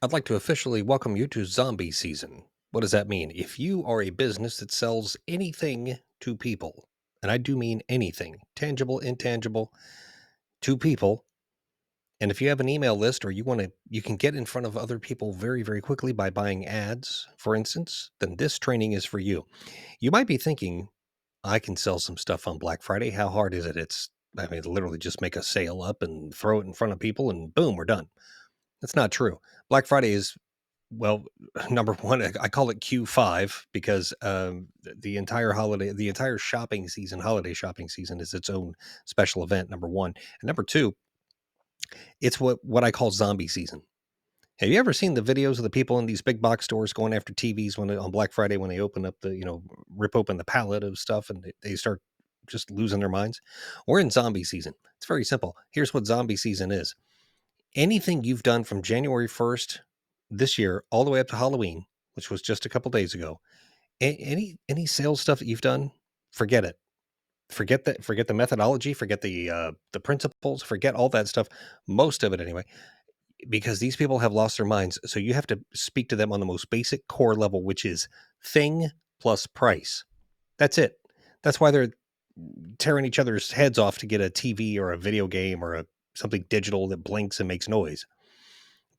I'd like to officially welcome you to zombie season. What does that mean? If you are a business that sells anything to people, and I do mean anything, tangible, intangible, to people, and if you have an email list or you can get in front of other people very, very quickly by buying ads, for instance, then this training is for you. You might be thinking, I can sell some stuff on Black Friday. How hard is it? I mean, literally just make a sale up and throw it in front of people and boom, we're done. That's not true. Black Friday is, well, number one, I call it Q5 because the entire holiday, the entire shopping season, holiday shopping season is its own special event, number one. And number two, it's what I call zombie season. Have you ever seen the videos of the people in these big box stores going after TVs on Black Friday when they open up rip open the pallet of stuff and they start just losing their minds? We're in zombie season. It's very simple. Here's what zombie season is. Anything you've done from January 1st this year all the way up to Halloween, which was just a couple days ago, any sales stuff that you've done, forget it. Forget the methodology, forget the principles, forget all that stuff, most of it anyway, because these people have lost their minds. So you have to speak to them on the most basic core level, which is thing plus price. That's it. That's why they're tearing each other's heads off to get a TV or a video game or something digital that blinks and makes noise.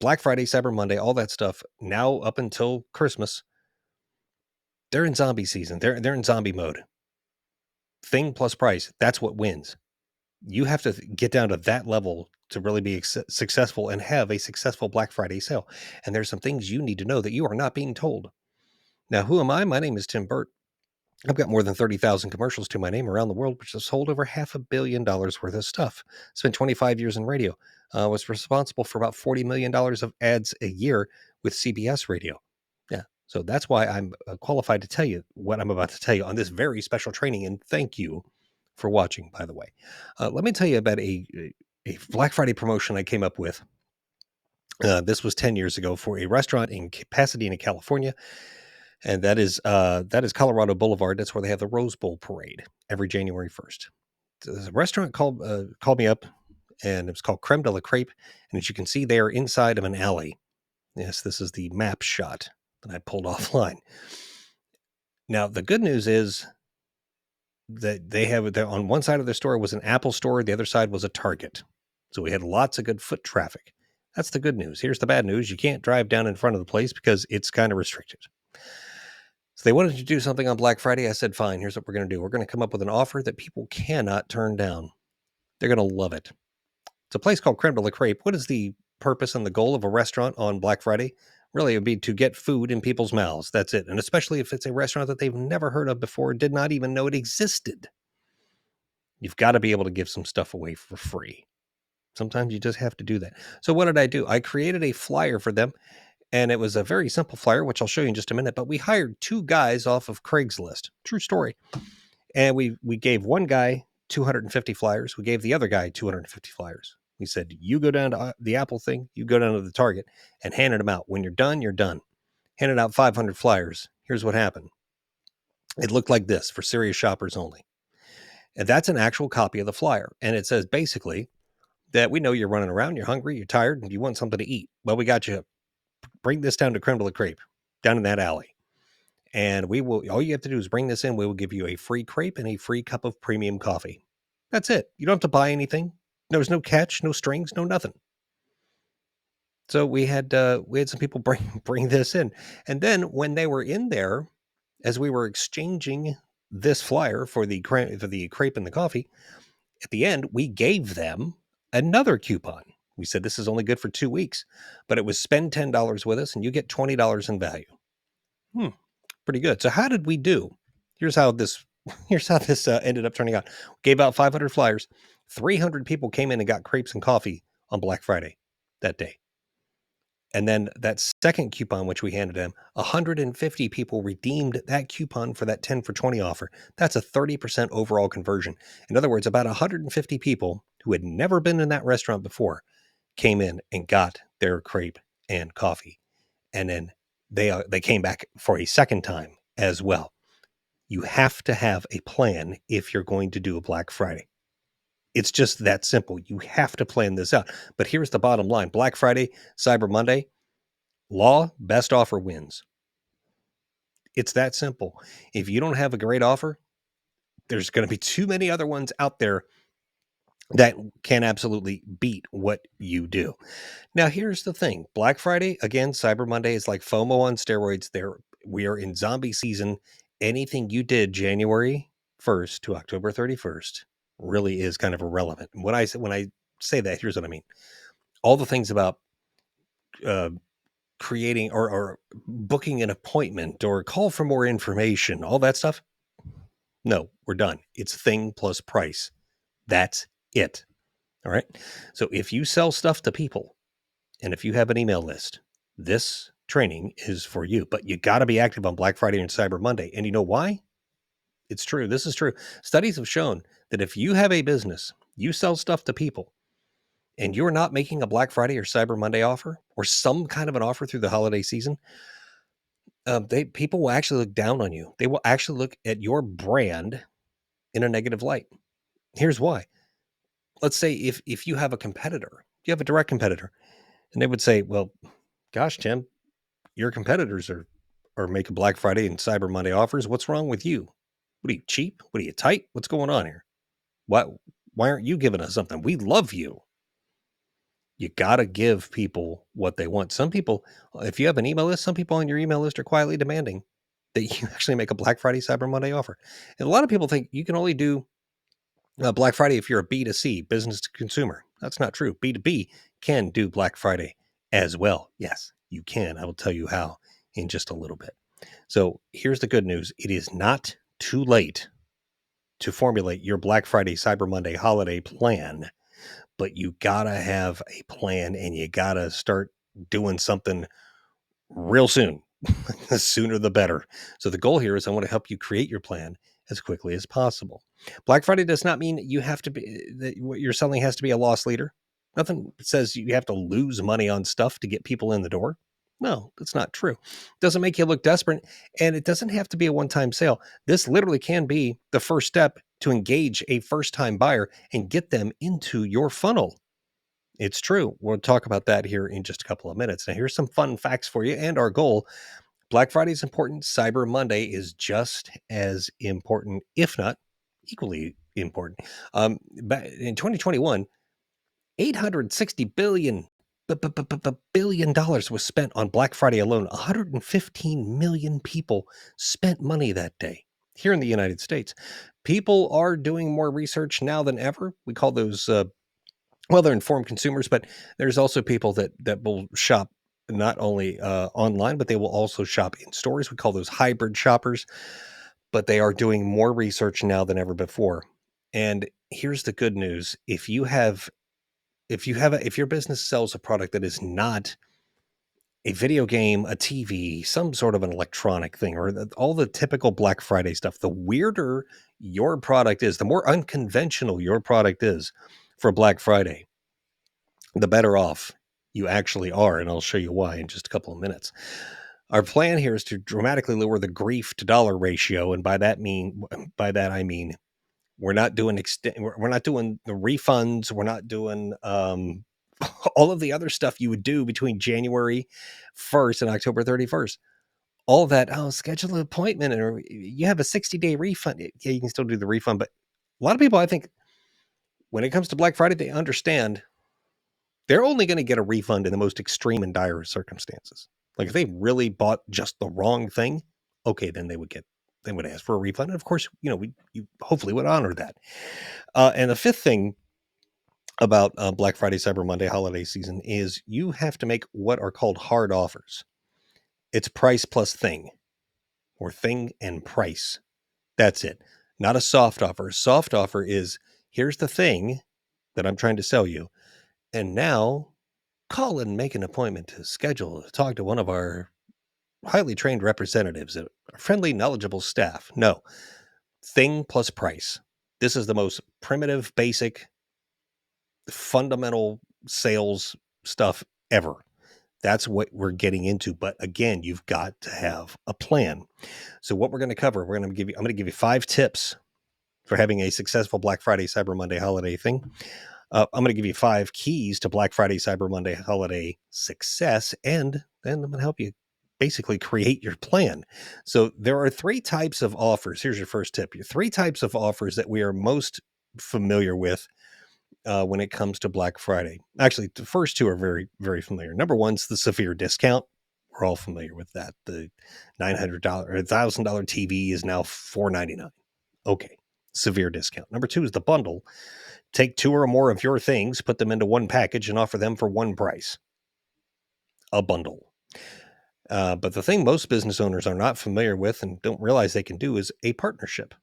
Black Friday, Cyber Monday, all that stuff, now up until Christmas, they're in zombie season. They're in zombie mode. Thing plus price, that's what wins. You have to get down to that level to really be successful and have a successful Black Friday sale. And there's some things you need to know that you are not being told. Now, who am I? My name is Tim Burt. I've got more than 30,000 commercials to my name around the world, which has sold over $500 million worth of stuff. Spent 25 years in radio. Was responsible for about $40 million of ads a year with CBS radio. Yeah. So that's why I'm qualified to tell you what I'm about to tell you on this very special training. And thank you for watching, by the way. Let me tell you about a Black Friday promotion I came up with. This was 10 years ago for a restaurant in Pasadena, California. And that is Colorado Boulevard. That's where they have the Rose Bowl parade every January 1st. The restaurant called me up, and it was called Creme de la Crepe. And as you can see, they are inside of an alley. Yes, this is the map shot that I pulled offline. Now, the good news is that they have on one side of their store was an Apple store, the other side was a Target. So we had lots of good foot traffic. That's the good news. Here's the bad news. You can't drive down in front of the place because it's kind of restricted. So they wanted to do something on Black Friday. I said, fine, here's what we're going to do. We're going to come up with an offer that people cannot turn down. They're going to love it. It's a place called Creme de la Crepe. What is the purpose and the goal of a restaurant on Black Friday? Really, it would be to get food in people's mouths. That's it. And especially if it's a restaurant that they've never heard of before, did not even know it existed. You've got to be able to give some stuff away for free. Sometimes you just have to do that. So what did I do? I created a flyer for them. And it was a very simple flyer, which I'll show you in just a minute. But we hired two guys off of Craigslist. True story. And we gave one guy 250 flyers. We gave the other guy 250 flyers. We said, you go down to the Apple thing, you go down to the Target and handed them out. When you're done, you're done. Handed out 500 flyers. Here's what happened. It looked like this for serious shoppers only. And that's an actual copy of the flyer. And it says basically that we know you're running around, you're hungry, you're tired, and you want something to eat. Well, we got you. Bring this down to Creme de la Crepe, down in that alley. And all you have to do is bring this in. We will give you a free crepe and a free cup of premium coffee. That's it. You don't have to buy anything. There was no catch, no strings, no nothing. So we had some people bring this in. And then when they were in there, as we were exchanging this flyer for the crepe and the coffee, at the end, we gave them another coupon. We said, this is only good for 2 weeks, but it was spend $10 with us and you get $20 in value. Pretty good. So how did we do? Here's how this ended up turning out. We gave out 500 flyers. 300 people came in and got crepes and coffee on Black Friday that day. And then that second coupon, which we handed them, 150 people redeemed that coupon for that 10 for 20 offer. That's a 30% overall conversion. In other words, about 150 people who had never been in that restaurant before came in and got their crepe and coffee. And then they came back for a second time as well. You have to have a plan if you're going to do a Black Friday. It's just that simple. You have to plan this out. But here's the bottom line. Black Friday, Cyber Monday, Law, best offer wins. It's that simple. If you don't have a great offer, there's going to be too many other ones out there that can absolutely beat what you do. Now, here's the thing. Black Friday, again, Cyber Monday is like FOMO on steroids. We are in zombie season. Anything you did January 1st to October 31st really is kind of irrelevant. When I say that, here's what I mean. All the things about uh, creating or booking an appointment or call for more information, all that stuff. No, we're done. It's thing plus price. That's it. All right. So if you sell stuff to people and if you have an email list, this training is for you. But you got to be active on Black Friday and Cyber Monday. And you know why? It's true. This is true. Studies have shown that if you have a business, you sell stuff to people, and you're not making a Black Friday or Cyber Monday offer or some kind of an offer through the holiday season, people will actually look down on you. They will actually look at your brand in a negative light. Here's why. Let's say if you have a competitor, you have a direct competitor, and they would say, "Well, gosh, Tim, your competitors are making Black Friday and Cyber Monday offers. What's wrong with you? What are you, cheap? What are you, tight? What's going on here? Why why aren't you giving us something? We love you." You got to give people what they want. Some people, if you have an email list, some people on your email list are quietly demanding that you actually make a Black Friday, Cyber Monday offer. And a lot of people think you can only do Black Friday if you're a B2C, business to consumer. That's not true. B2B can do Black Friday as well. Yes, you can. I will tell you how in just a little bit. So here's the good news. It is not too late to formulate your Black Friday, Cyber Monday holiday plan, but you gotta have a plan and you gotta start doing something real soon. The sooner the better. So the goal here is I want to help you create your plan as quickly as possible. Black Friday does not mean you have to be that what you're selling has to be a loss leader. Nothing says you have to lose money on stuff to get people in the door. No, that's not true. It doesn't make you look desperate, and it doesn't have to be a one-time sale. This literally can be the first step to engage a first-time buyer and get them into your funnel. It's true. We'll talk about that here in just a couple of minutes. Now, here's some fun facts for you and our goal. Black Friday is important. Cyber Monday is just as important, if not equally important. In 2021, 860 billion dollars was spent on Black Friday alone. 115 million people spent money that day here in the United States. People are doing more research now than ever. We call those they're informed consumers, but there's also people that will shop not only online, but they will also shop in stores. We call those hybrid shoppers, but they are doing more research now than ever before. And here's the good news: if your business sells a product that is not a video game, a TV, some sort of an electronic thing, or all the typical Black Friday stuff, the weirder your product is, the more unconventional your product is for Black Friday, the better off you actually are. And I'll show you why in just a couple of minutes. Our plan here is to dramatically lower the grief to dollar ratio. And by that I mean, we're not doing we're not doing the refunds. We're not doing, all of the other stuff you would do between January 1st and October 31st. All that, oh, schedule an appointment or you have a 60-day refund. Yeah, you can still do the refund. But a lot of people, I think, when it comes to Black Friday, they understand they're only going to get a refund in the most extreme and dire circumstances. Like if they really bought just the wrong thing, okay, then they would ask for a refund. And of course, you hopefully would honor that. And the fifth thing about Black Friday, Cyber Monday holiday season is you have to make what are called hard offers. It's price plus thing, or thing and price. That's it. Not a soft offer. A soft offer is, here's the thing that I'm trying to sell you. And now call and make an appointment to schedule to talk to one of our highly trained representatives, a friendly, knowledgeable staff. No, thing plus price. This is the most primitive, basic, fundamental sales stuff ever. That's what we're getting into. But again, you've got to have a plan. So what we're going to cover, I'm going to give you 5 tips for having a successful Black Friday, Cyber Monday holiday thing. I'm going to give you 5 keys to Black Friday, Cyber Monday holiday success, and then I'm going to help you basically create your plan. So there are 3 types of offers. Here's your first tip. Your 3 types of offers that we are most familiar with when it comes to Black Friday. Actually, the first 2 are very, very familiar. Number one's the severe discount. We're all familiar with that. The $900 or $1,000 TV is now $499. Okay, severe discount. Number 2 is the bundle. Take 2 or more of your things, put them into one package, and offer them for one price. A bundle. But the thing most business owners are not familiar with and don't realize they can do is a partnership.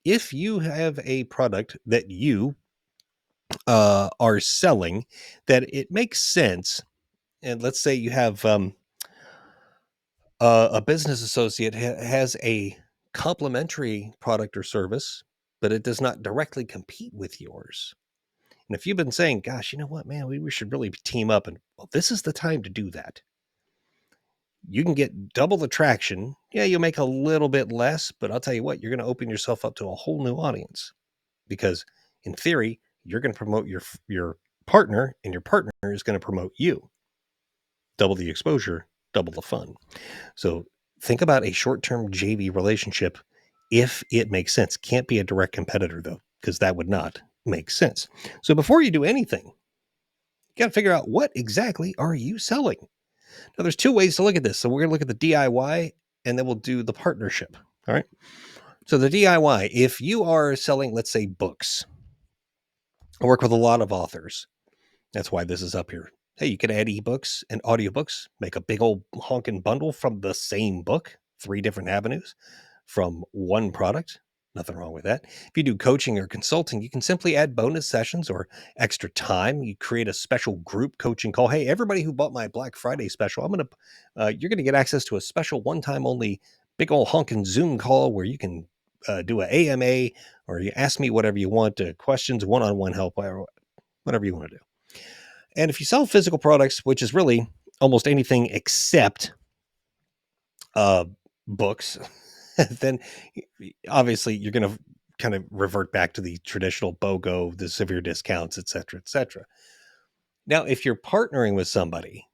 If you have a product that you are selling, that it makes sense, and let's say you have a business associate has a complementary product or service, but it does not directly compete with yours. And if you've been saying, gosh, you know what, man, we should really team up, and well, this is the time to do that. You can get double the traction. Yeah, you'll make a little bit less, but I'll tell you what, you're going to open yourself up to a whole new audience because in theory, you're going to promote your partner and your partner is going to promote you. Double the exposure, double the fun. So think about a short-term JV relationship if it makes sense. Can't be a direct competitor though, because that would not make sense. So before you do anything, you got to figure out what exactly are you selling. Now, there's 2 ways to look at this. So we're going to look at the DIY and then we'll do the partnership. All right. So the DIY, if you are selling, let's say, books, I work with a lot of authors. That's why this is up here. Hey, you can add ebooks and audiobooks, make a big old honking bundle from the same book, 3 different avenues from one product. Nothing wrong with that. If you do coaching or consulting, you can simply add bonus sessions or extra time. You create a special group coaching call. Hey, everybody who bought my Black Friday special, you're going to get access to a special one-time only big old honking Zoom call where you can do an AMA or you ask me whatever you want, questions, one-on-one help, whatever you want to do. And if you sell physical products, which is really almost anything except books, then obviously you're going to kind of revert back to the traditional BOGO, the severe discounts, et cetera, et cetera. Now, if you're partnering with somebody,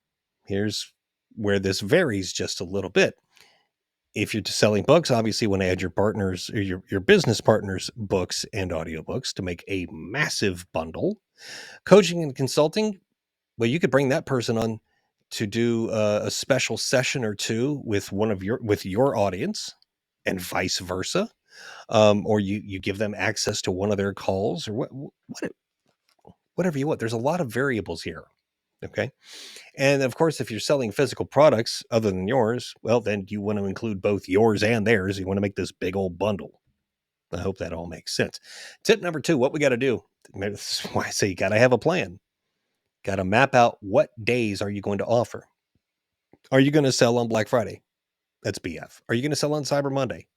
here's where this varies just a little bit. If you're selling books, obviously you want to add your partners or your business partners' books and audiobooks to make a massive bundle. Coaching and consulting, well, you could bring that person on to do a special session or 2 with your audience, and vice versa. Or you give them access to one of their calls, or whatever you want. There's a lot of variables here. Okay, and of course, if you're selling physical products other than yours, well, then you want to include both yours and theirs. You want to make this big old bundle. I hope that all makes sense. Tip number 2: what we got to do. This is why I say you got to have a plan. Got to map out what days are you going to offer. Are you going to sell on Black Friday? That's BF. Are you going to sell on Cyber Monday?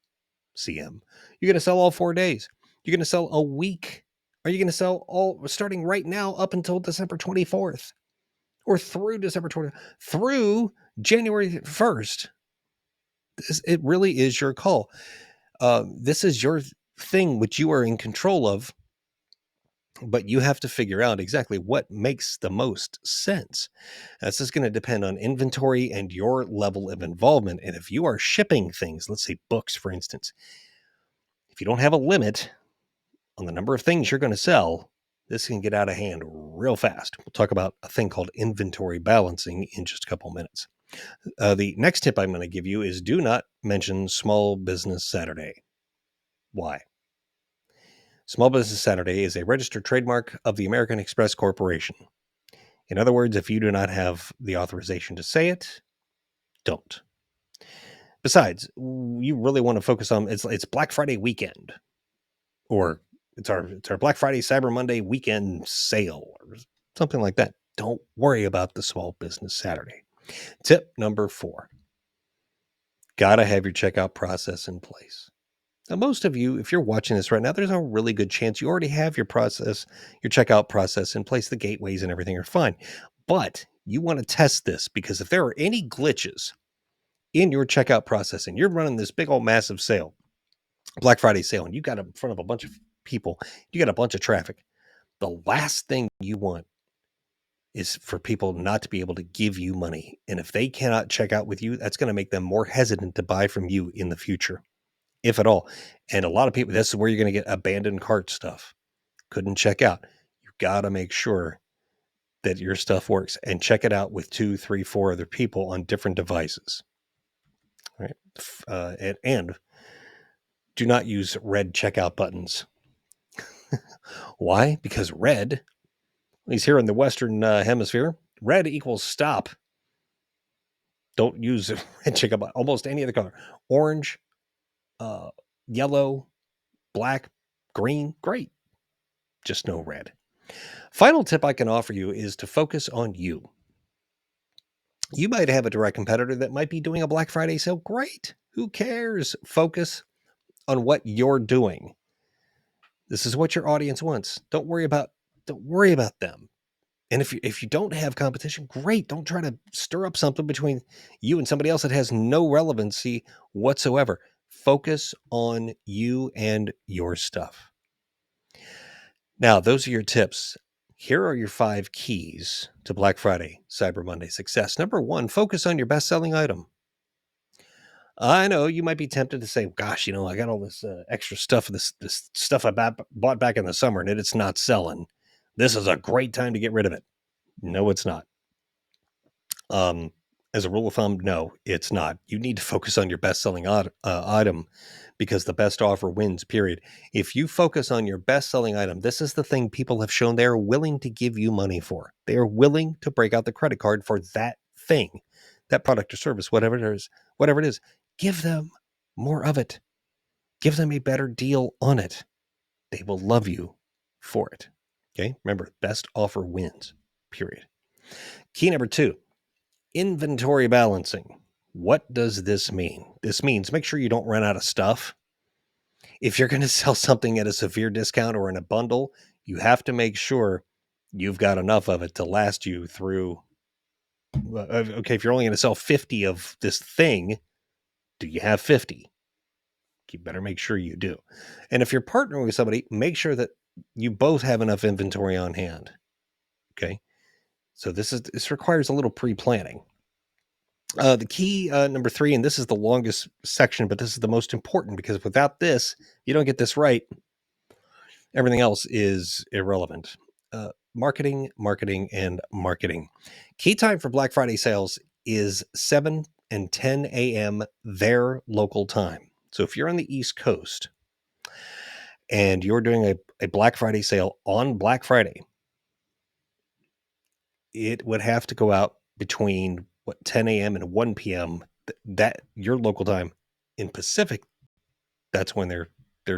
CM. You're going to sell all 4 days. You're going to sell a week. Are you going to sell all starting right now up until December 24th or through December 20th, through January 1st? It really is your call. This is your thing, which you are in control of, but you have to figure out exactly what makes the most sense. This is going to depend on inventory and your level of involvement. And if you are shipping things, let's say books, for instance, if you don't have a limit on the number of things you're going to sell, this can get out of hand real fast. We'll talk about a thing called inventory balancing in just a couple minutes. The next tip I'm going to give you is do not mention Small Business Saturday. Why? Small Business Saturday is a registered trademark of the American Express Corporation. In other words, if you do not have the authorization to say it, don't. Besides, you really want to focus on it's Black Friday weekend, or it's our Black Friday Cyber Monday weekend sale, or something like that. Don't worry about the Small Business Saturday. Tip number 4: gotta have your checkout process in place. Now, most of you, if you're watching this right now, there's a really good chance you already have your checkout process in place. The gateways and everything are fine. But you want to test this because if there are any glitches in your checkout process and you're running this big old massive sale, Black Friday sale, and you got in front of a bunch of people, you got a bunch of traffic, The last thing you want is for people not to be able to give you money. And if they cannot check out with you, that's going to make them more hesitant to buy from you in the future, if at all. And a lot of people, this is where you're going to get abandoned cart stuff. Couldn't check out. You got to make sure that your stuff works and check it out with 2, 3, 4 other people on different devices. Right. And do not use red checkout buttons. Why? Because red, at least here in the Western hemisphere, red equals stop. Don't use red checkout button. Almost any other color. Orange, yellow, black, green, great. Just no red. Final tip I can offer you is to focus on you. You might have a direct competitor that might be doing a Black Friday sale. Great. Who cares? Focus on what you're doing. This is what your audience wants. Don't worry about them. And if you don't have competition, great. Don't try to stir up something between you and somebody else that has no relevancy whatsoever. Focus on you and your stuff. Now, those are your tips. Here are your 5 keys to Black Friday, Cyber Monday success. Number 1, focus on your best-selling item. I know you might be tempted to say, gosh, I got all this extra stuff, this stuff I bought back in the summer and it's not selling. This is a great time to get rid of it. No, it's not. As a rule of thumb, no, it's not. You need to focus on your best-selling item because the best offer wins, period. If you focus on your best-selling item, this is the thing people have shown they're willing to give you money for. They are willing to break out the credit card for that thing, that product or service, whatever it is. Give them more of it. Give them a better deal on it. They will love you for it. Okay? Remember, best offer wins, period. Key number 2. Inventory balancing. What does this mean? This means make sure you don't run out of stuff. If you're going to sell something at a severe discount or in a bundle, you have to make sure you've got enough of it to last you through. Okay, if you're only going to sell 50 of this thing, do you have 50? You better make sure you do. And if you're partnering with somebody, make sure that you both have enough inventory on hand. Okay. So this requires a little pre-planning. The key number 3, and this is the longest section, but this is the most important because without this, you don't get this right. Everything else is irrelevant. Marketing, marketing, and marketing. Key time for Black Friday sales is 7 and 10 a.m. their local time. So if you're on the East Coast and you're doing a Black Friday sale on Black Friday, it would have to go out between 10 a.m. and 1 p.m. That your local time. In Pacific, that's when they're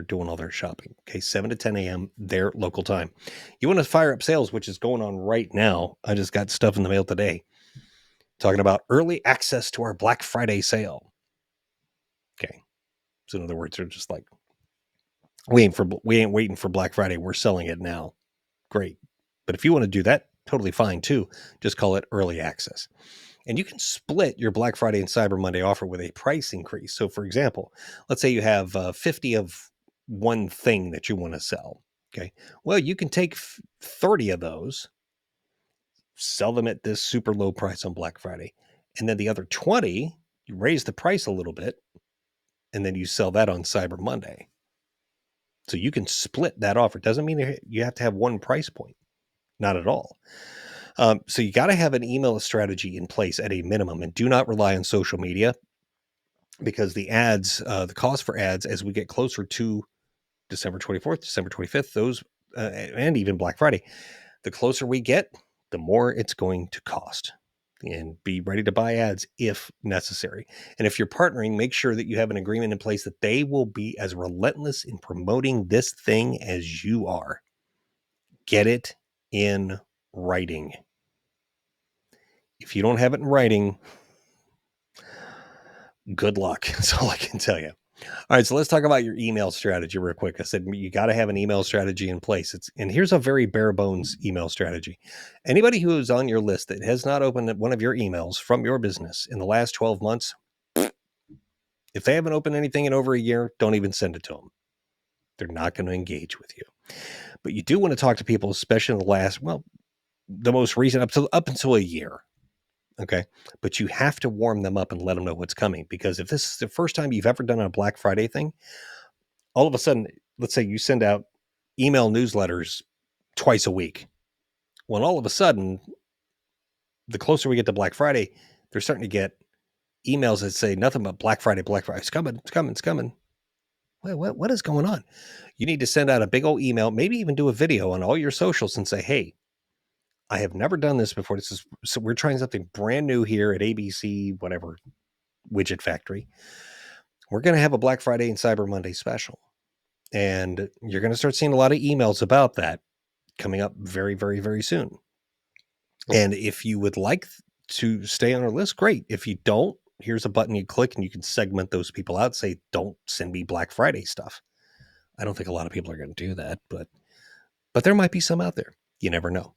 doing all their shopping. Okay, 7 to 10 a.m. their local time. You want to fire up sales, which is going on right now. I just got stuff in the mail today talking about early access to our Black Friday sale. Okay, so in other words, they're just like, we ain't waiting for Black Friday. We're selling it now. Great, but if you want to do that, totally fine too. Just call it early access. And you can split your Black Friday and Cyber Monday offer with a price increase. So, for example, let's say you have 50 of one thing that you want to sell. Okay. Well, you can take 30 of those, sell them at this super low price on Black Friday. And then the other 20, you raise the price a little bit, and then you sell that on Cyber Monday. So you can split that offer. Doesn't mean you have to have one price point. Not at all. So you got to have an email strategy in place at a minimum, and do not rely on social media because the ads, the cost for ads as we get closer to December 24th, December 25th, those, and even Black Friday, the closer we get, the more it's going to cost. And be ready to buy ads if necessary. And if you're partnering, make sure that you have an agreement in place that they will be as relentless in promoting this thing as you are. Get it in writing. If you don't have it in writing, good luck. That's all I can tell you. All right, so let's talk about your email strategy real quick. I said you got to have an email strategy in place. And here's a very bare bones email strategy. Anybody who is on your list that has not opened one of your emails from your business in the last 12 months, if they haven't opened anything in over a year, don't even send it to them. They're not going to engage with you. But you do want to talk to people, especially in the last, well, the most recent up until a year. Okay. But you have to warm them up and let them know what's coming. Because if this is the first time you've ever done a Black Friday thing, all of a sudden, let's say you send out email newsletters twice a week. Well, all of a sudden, the closer we get to Black Friday, they're starting to get emails that say nothing but Black Friday, Black Friday. It's coming, it's coming, it's coming. What is going on? You need to send out a big old email, maybe even do a video on all your socials and say, hey, I have never done this before. So we're trying something brand new here at ABC, whatever, widget factory. We're going to have a Black Friday and Cyber Monday special. And you're going to start seeing a lot of emails about that coming up very, very, very soon. And if you would like to stay on our list, great. If you don't, here's a button you click and you can segment those people out. Say, don't send me Black Friday stuff. I don't think a lot of people are going to do that, but there might be some out there. You never know.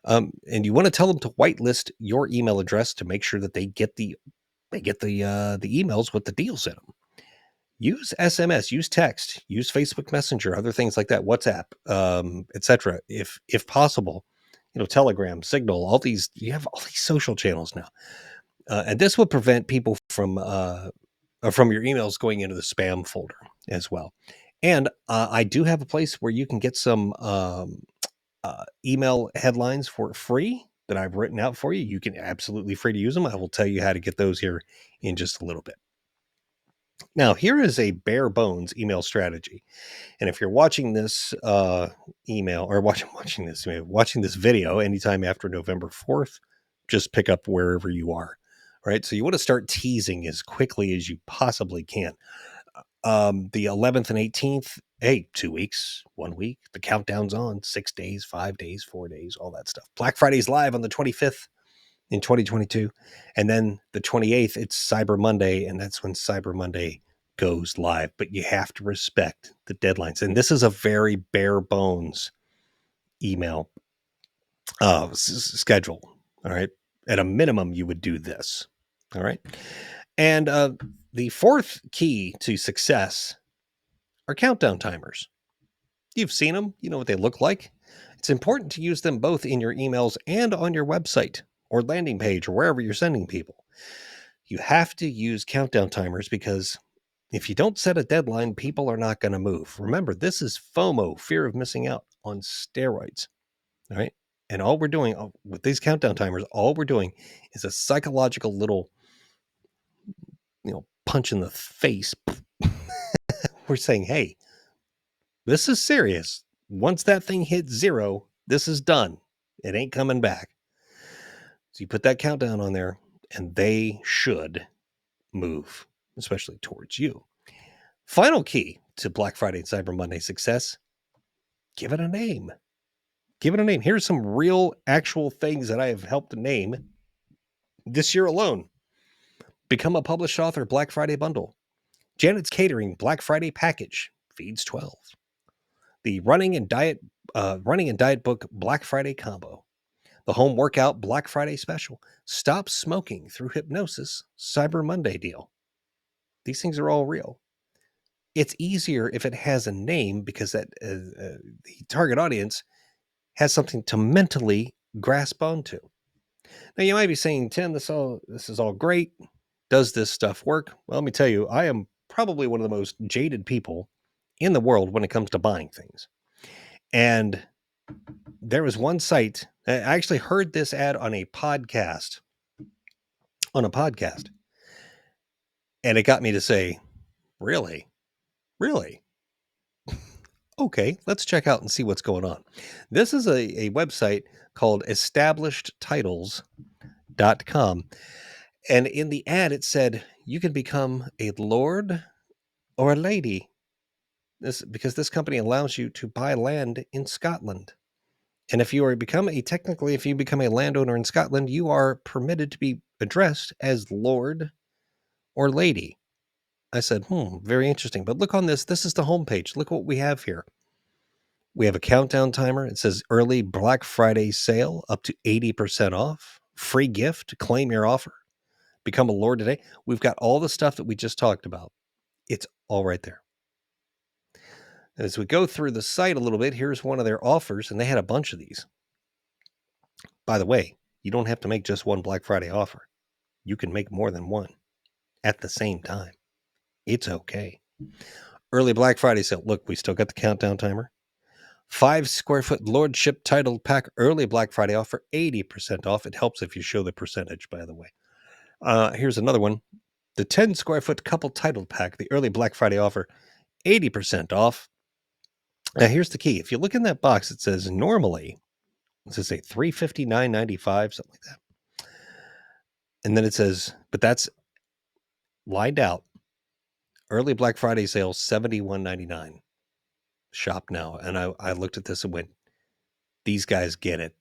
And you want to tell them to whitelist your email address to make sure that they get the emails with the deals in them. Use SMS, use text, use Facebook Messenger, other things like that, WhatsApp, etc. If possible, Telegram, Signal, all these. You have all these social channels now, and this will prevent people from your emails going into the spam folder as well. And I do have a place where you can get some email headlines for free that I've written out for you. You can absolutely free to use them. I will tell you how to get those here in just a little bit. Now, here is a bare bones email strategy. And if you're watching this email or watching this video anytime after November 4th, just pick up wherever you are. Right. So you want to start teasing as quickly as you possibly can. The 11th and 18th, hey, 2 weeks, 1 week, the countdown's on, 6 days, 5 days, 4 days, all that stuff. Black Friday's live on the 25th in 2022. And then the 28th, it's Cyber Monday, and that's when Cyber Monday goes live. But you have to respect the deadlines. And this is a very bare bones email schedule. All right. At a minimum, you would do this. All right. And the fourth key to success are countdown timers. You've seen them. You know what they look like. It's important to use them both in your emails and on your website or landing page or wherever you're sending people. You have to use countdown timers because if you don't set a deadline, people are not going to move. Remember, this is FOMO, fear of missing out, on steroids. All right. And all we're doing with these countdown timers, all we're doing is a psychological little, punch in the face. We're saying, hey, this is serious. Once that thing hits 0, this is done. It ain't coming back. So you put that countdown on there and they should move, especially towards you. Final key to Black Friday and Cyber Monday success, give it a name. Give it a name. Here's some real, actual things that I have helped to name this year alone. Become a published author Black Friday bundle. Janet's Catering Black Friday package feeds 12. The running and diet book Black Friday combo. The home workout Black Friday special. Stop smoking through hypnosis Cyber Monday deal. These things are all real. It's easier if it has a name because that the target audience has something to mentally grasp onto. Now you might be saying, Tim, this is all great. Does this stuff work? Well, let me tell you, I am probably one of the most jaded people in the world when it comes to buying things. And there was one site, I actually heard this ad on a podcast. And it got me to say, really? Okay, let's check out and see what's going on. This is a website called establishedtitles.com. And in the ad, it said, you can become a lord or a lady. Because this company allows you to buy land in Scotland. And if you become a landowner in Scotland, you are permitted to be addressed as Lord or Lady. I said, very interesting. But look on this. This is the homepage. Look what we have here. We have a countdown timer. It says early Black Friday sale up to 80% off. Free gift. Claim your offer. Become a Lord today. We've got all the stuff that we just talked about. It's all right there. And as we go through the site a little bit, here's one of their offers, and they had a bunch of these. By the way, you don't have to make just one Black Friday offer. You can make more than one at the same time. It's okay. Early Black Friday sale. Look, we still got the countdown timer. 5 square foot Lordship titled pack early Black Friday offer, 80% off. It helps if you show the percentage, by the way. Here's another one. The 10 square foot couple titled pack, the early Black Friday offer, 80% off. Now, here's the key. If you look in that box, it says normally, does it say $359.95, something like that? And then it says, but that's lined out. Early Black Friday sale, $71.99. Shop now. And I looked at this and went, these guys get it.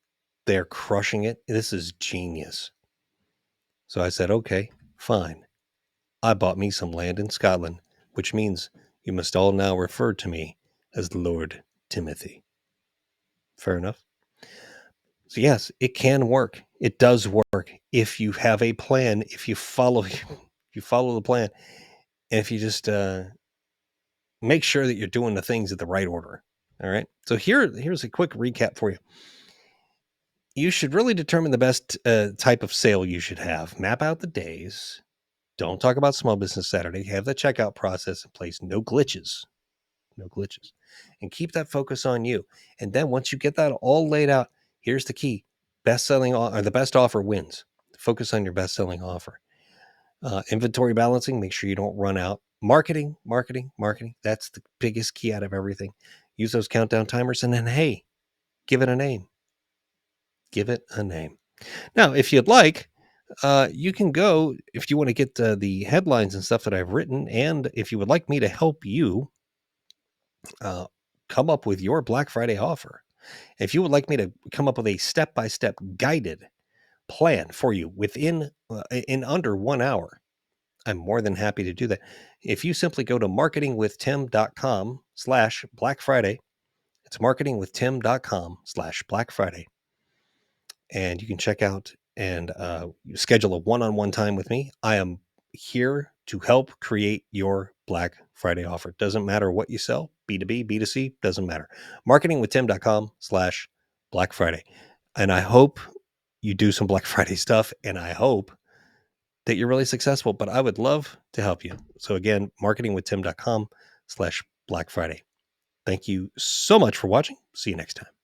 They're crushing it. This is genius. So I said, okay, fine. I bought me some land in Scotland, which means you must all now refer to me as Lord Timothy. Fair enough. So yes, it can work. It does work if you have a plan, if you follow the plan, and if you just make sure that you're doing the things in the right order. All right. So here's a quick recap for you. You should really determine the best type of sale you should have. Map out the days. Don't talk about Small Business Saturday. Have the checkout process in place. No glitches. No glitches. And keep that focus on you. And then once you get that all laid out, here's the key. The best offer wins. Focus on your best-selling offer. Inventory balancing. Make sure you don't run out. Marketing. That's the biggest key out of everything. Use those countdown timers. And then, hey, give it a name. Give it a name. Now, if you'd like, you can go, if you want to get the headlines and stuff that I've written, and if you would like me to help you come up with your Black Friday offer, if you would like me to come up with a step-by-step guided plan for you in under 1 hour, I'm more than happy to do that. If you simply go to marketingwithtim.com/Black Friday, it's marketingwithtim.com/Black Friday. And you can check out and schedule a one-on-one time with me. I am here to help create your Black Friday offer. Doesn't matter what you sell, B2B, B2C, doesn't matter. Marketingwithtim.com/Black Friday. And I hope you do some Black Friday stuff, and I hope that you're really successful, but I would love to help you. So again, marketingwithtim.com/Black Friday. Thank you so much for watching. See you next time.